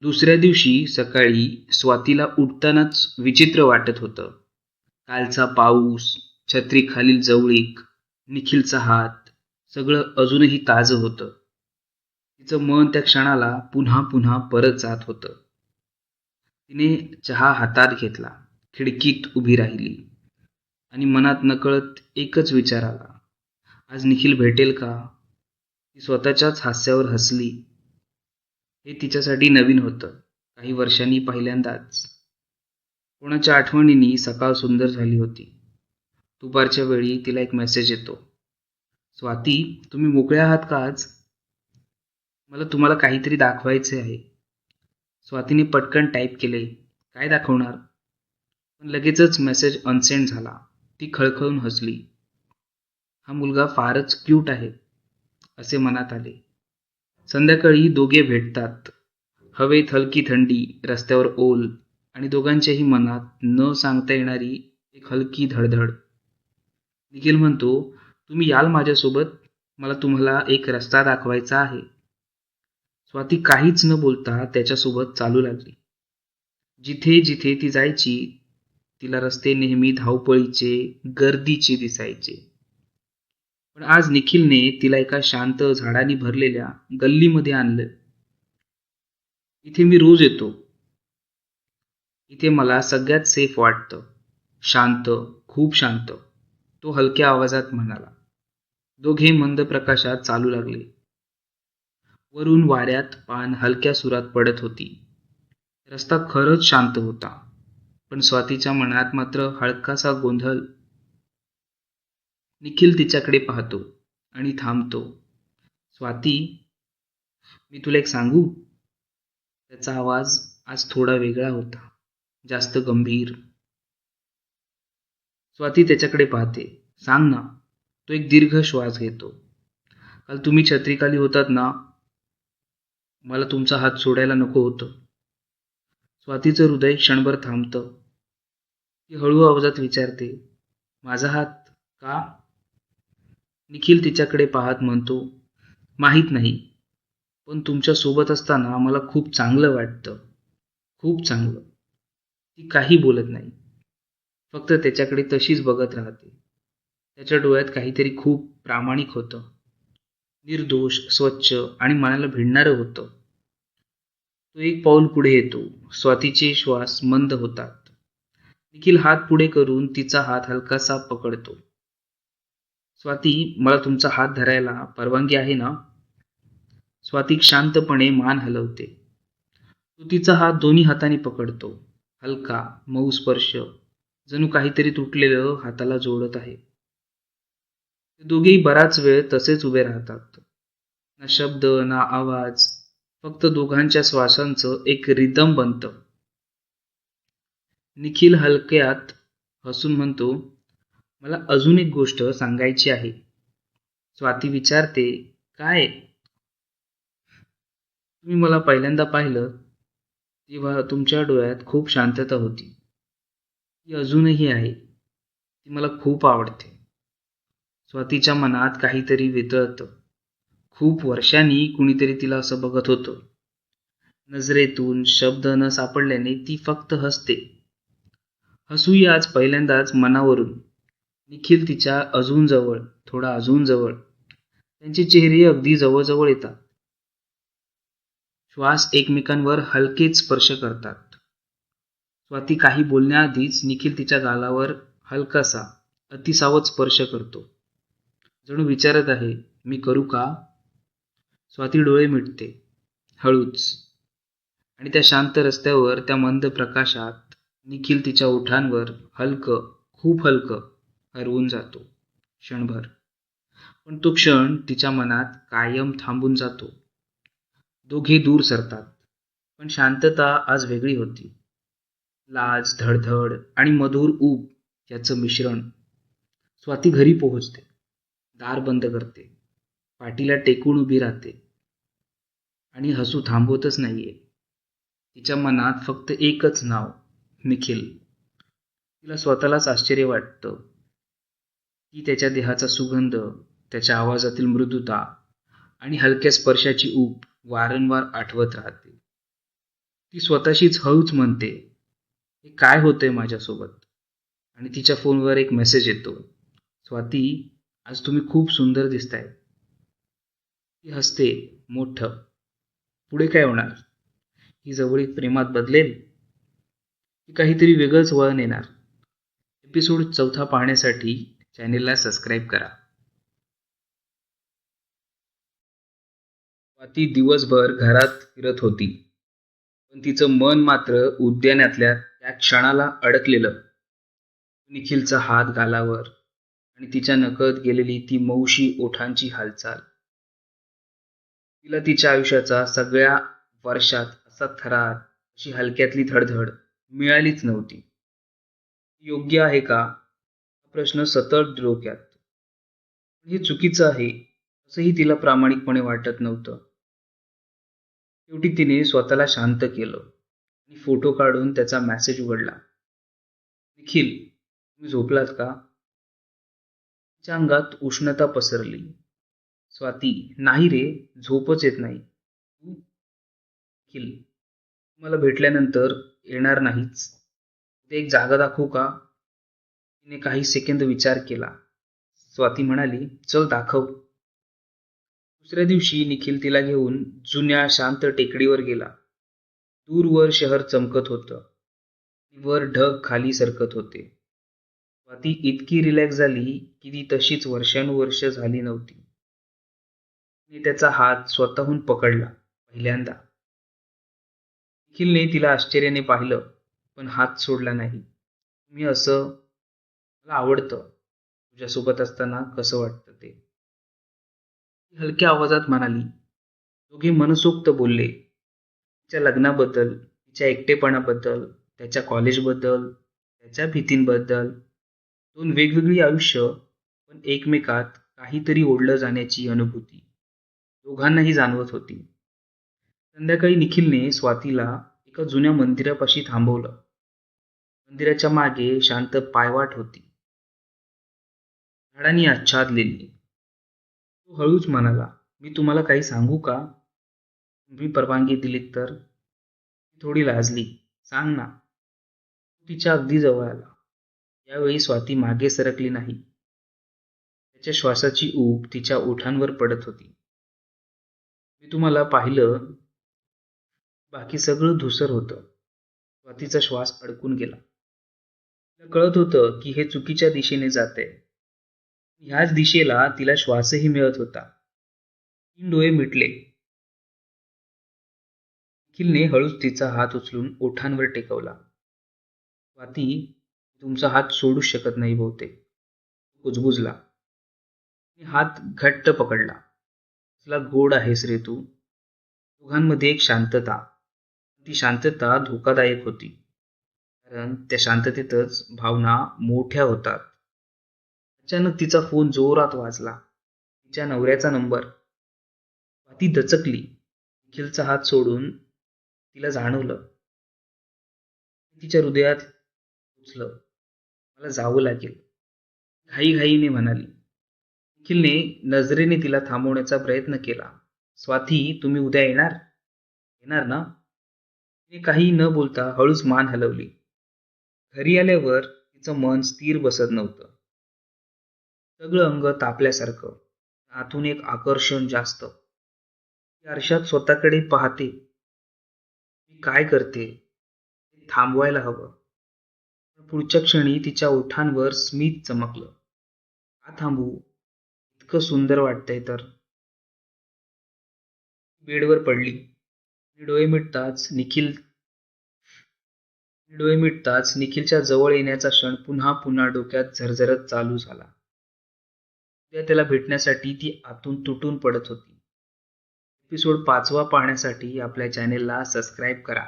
दुसऱ्या दिवशी सकाळी स्वातीला उठतानाच विचित्र वाटत होतं. कालचा पाऊस, छत्रीखालील जवळीक, निखिलचा हात, सगळं अजूनही ताजं होतं. तिचं मन त्या क्षणाला पुन्हा पुन्हा परत जात होतं. तिने चहा हातात घेतला, खिडकीत उभी राहिली आणि मनात नकळत एकच विचार आला. आज निखिल भेटेल का? ती स्वतःच्याच हास्यावर हसली. हे तिच्यासाठी नवीन होतं. काही वर्षांनी पहिल्यांदाच. कोणाच्या आठवणींनी सकाळ सुंदर झाली होती. दुपारच्या वेळी तिला एक मेसेज येतो. स्वाती, तुम्ही मोकळे आहात का आज? मला तुम्हाला काहीतरी दाखवायचे आहे. स्वातीने पटकन टाईप केले. काय दाखवणार? पण लगेचच मेसेज अनसेंड झाला. ती खळखळून हसली. हा मुलगा फारच क्यूट आहे, असे मनात आले. संध्याकाळी दोघे भेटतात. हवेत हलकी थंडी, रस्त्यावर ओल आणि दोघांच्याही मनात न सांगता येणारी एक हलकी धडधड. निखिल म्हणतो, तुम्ही याल माझ्यासोबत? मला तुम्हाला एक रस्ता दाखवायचा आहे. स्वाती काहीच न बोलता त्याच्यासोबत चालू लागली. जिथे जिथे ती जायची, तिला रस्ते नेहमी धावपळीचे, गर्दीचे दिसायचे. पण आज निखिलने तिला एका शांत झाडांनी भरलेल्या गल्लीमध्ये आणलं. इथे मी रोज येतो. इथे मला सगळ्यात सेफ वाटतं. शांत, खूप शांत, तो हलक्या आवाजात म्हणाला. दोघे मंद प्रकाशात चालू लागले. वरून वाऱ्यात पान हलक्या सुरात पडत होती. रस्ता खरंच शांत होता, पण स्वातीच्या मनात मात्र हलकासा गोंधळ. निखिल तिच्याकडे पाहतो आणि थांबतो. स्वाती, मी तुला एक सांगू? त्याचा आवाज आज थोडा वेगळा होता, जास्त गंभीर. स्वाती त्याच्याकडे पाहते. सांग ना. तो एक दीर्घ श्वास घेतो. काल तुम्ही छत्रीखाली होतात ना, मला तुमचा हात सोडायला नको होतं. स्वातीचं हृदय क्षणभर थांबतं. ती हळू आवाजात विचारते, माझा हात का? निखिल तिच्याकडे पाहत म्हणतो, माहीत नाही, पण तुमच्या सोबत असताना मला खूप चांगलं वाटतं. खूप चांगलं. ती काही बोलत नाही, फक्त त्याच्याकडे तशीच बघत राहते. त्याच्या डोळ्यात काहीतरी खूप प्रामाणिक होतं. निर्दोष, स्वच्छ आणि मनाला भिडणारं होतं. तो एक पाऊल पुढे येतो. स्वातीचे श्वास मंद होतात. निखिल हात पुढे करून तिचा हात हलकासा पकडतो. स्वाती, मला तुमचा हात धरायला परवानगी आहे ना? स्वाती शांतपणे मान हलवते. तो तिचा हात दोन्ही हातांनी पकडतो. हलका, मऊ स्पर्श, जणू काहीतरी तुटलेलं हाताला जोडत आहे. ते दोघेही बराच वेळ तसेच उभे राहतात. ना शब्द, ना आवाज, फक्त दोघांच्या श्वासांचं एक रिदम बनतं. निखिल हलक्यात हसून म्हणतो, मला अजून एक गोष्ट सांगायची आहे. स्वाती विचारते, काय? तुम्ही मला पहिल्यांदा पाहिलं तेव्हा तुमच्या डोळ्यात खूप शांतता होती. ती अजूनही आहे. ती मला खूप आवडते. स्वातीच्या मनात काहीतरी वितळतं. खूप वर्षांनी कुणीतरी तिला असं बघत होतं. नजरेतून शब्द न सापडल्याने ती फक्त हसते. हसूही आज पहिल्यांदाच मनावरून. निखिल तिच्या अजून जवळ, थोडा अजून जवळ. त्यांचे चेहरे अगदी जवळ येतात. श्वास एकमेकांवर हलकेच स्पर्श करतात. स्वाती काही बोलण्याआधीच निखिल तिच्या गालावर हलकासा, अतिसावत स्पर्श करतो. जणू विचारत आहे, मी करू का? स्वाती डोळे मिटते, हळूच. आणि त्या शांत रस्त्यावर, त्या मंद प्रकाशात निखिल तिच्या ओठांवर हलकं, खूप हलकं हरवून जातो. क्षणभर. पण तो क्षण तिच्या मनात कायम थांबून जातो. दोघे दूर सरतात. पण शांतता आज वेगळी होती. लाज, धडधड आणि मधुर ऊब याचं मिश्रण. स्वाती घरी पोहोचते. दार बंद करते. पाठीला टेकून उभी राहते. आणि हसू थांबवतच नाहीये. तिच्या मनात फक्त एकच नाव, निखिल. तिला स्वतःलाच आश्चर्य वाटतं. ती त्याच्या देहाचा सुगंध, त्याच्या आवाजातील मृदुता आणि हलक्या स्पर्शाची ऊब वारंवार आठवत राहते. ती स्वतःशीच हळूच म्हणते, हे काय होतंय माझ्यासोबत? आणि तिच्या फोनवर एक मेसेज येतो, स्वाती, आज तुम्ही खूप सुंदर दिसताय. ती हसते मोठं. पुढे काय होणार? ही जवळीक प्रेमात बदलेल की काहीतरी वेगळंच वळण येणार? एपिसोड 4 पाहण्यासाठी चॅनेलला सबस्क्राईब करा. स्वाती दिवसभर घरात फिरत होती, पण तिचं मन मात्र उद्यानातल्या त्या क्षणाला अडकलेलं. निखिलचा हात गालावर आणि तिच्या नकळत गेलेली ती मौशी ओठांची हालचाल. तिला तिच्या आयुष्याचा सगळ्या वर्षात असा थरार, अशी हलक्यातली धडधड मिळालीच नव्हती. योग्य आहे का? हा प्रश्न सतत डोक्यात. हे चुकीचं आहे असंही तिला प्रामाणिकपणे वाटत नव्हतं. शेवटी तिने स्वतःला शांत केलं आणि फोटो काढून त्याचा मेसेज उघडला. निखिल, तुम्ही झोपलात का? तिच्या अंगात उष्णता पसरली. स्वाती, नाही रे, झोपच येत नाही. तू? निखिल, मला भेटल्यानंतर येणार नाहीच. ते एक जागा दाखवू का? तिने काही सेकंद विचार केला. स्वाती म्हणाली, चल दाखव. दुसऱ्या दिवशी निखिल तिला घेऊन जुन्या शांत टेकडीवर गेला. दूरवर शहर चमकत होतं. वर ढग खाली सरकत होते. स्वाती इतकी रिलॅक्स झाली की ती तशीच वर्षानुवर्ष झाली नव्हती. तिने त्याचा हात स्वतःहून पकडला पहिल्यांदा. निखिलने तिला आश्चर्याने पाहिलं, पण हात सोडला नाही. मी असं, मला आवडतं तुझ्यासोबत असताना कसं वाटतं ते. ती हलक्या आवाजात म्हणाली. दोघे मनसोक्त बोलले. तिच्या लग्नाबद्दल, तिच्या एकटेपणाबद्दल, त्याच्या कॉलेजबद्दल, त्याच्या भीतींबद्दल. दोन वेगवेगळी आयुष्य, पण एकमेकात काहीतरी ओढलं जाण्याची अनुभूती दोघांनाही जाणवत होती. संध्याकाळी निखिलने स्वातीला एका जुन्या मंदिरापाशी थांबवलं. मंदिराच्या मागे शांत पायवाट होती, झाडांनी आच्छादलेली. तो हळूच म्हणाला, मी तुम्हाला काही सांगू का? तुम्ही परवानगी दिलीत तर. ती थोडी लाजली. सांग ना. तो तिच्या अगदी जवळ आला. यावेळी स्वाती मागे सरकली नाही. त्याच्या श्वासाची ऊब तिच्या ओठांवर पडत होती. मी तुम्हाला पाहिलं, बाकी सगळं धुसर होतं. स्वातीचा श्वास अडकून गेला. तिला कळत होतं की हे चुकीच्या दिशेने जाते. ह्याच दिशेला तिला श्वासही मिळत होता. 3 डोळे मिटले. निखिलने हळूच तिचा हात उचलून ओठांवर टेकवला. स्वाती, तुमचा हात सोडूच शकत नाही बहुतेक. कुजबुजला. हात घट्ट पकडला. कसला गोड आहेस रे तू. दोघांमध्ये एक शांतता. ती शांतता धोकादायक होती, कारण त्या शांततेतच भावना मोठ्या होतात. अचानक तिचा फोन जोरात वाजला. तिच्या नवऱ्याचा नंबर. ती दचकली. निखिलचा हात सोडून तिला जाणवलं. तिच्या हृदयात उचलं. मला जावं लागेल, घाईघाईने म्हणाली. निखिलने नजरेने तिला थांबवण्याचा प्रयत्न केला. स्वाती, तुम्ही उद्या येणार? येणार ना? तिने काही न बोलता हळूच मान हलवली. घरी आल्यावर तिचं मन स्थिर बसत नव्हतं. सगळं अंग तापल्यासारखं. आतून एक आकर्षण जास्त. ती आरशात स्वतःकडे पाहते. मी काय करते ते थांबवायला हवं. पुढच्या क्षणी तिच्या ओठांवर स्मित चमकलं. का थांबू? इतकं सुंदर वाटतंय तर. बेडवर पडली. डोळे मिटताच निखिलच्या जवळ येण्याचा क्षण पुन्हा पुन्हा डोक्यात झरझरत चालू झाला. उद्या त्याला भेटण्यासाठी ती आतून तुटून पडत होती. एपिसोड 5 पाहण्यासाठी आपल्या चॅनेलला सबस्क्राईब करा.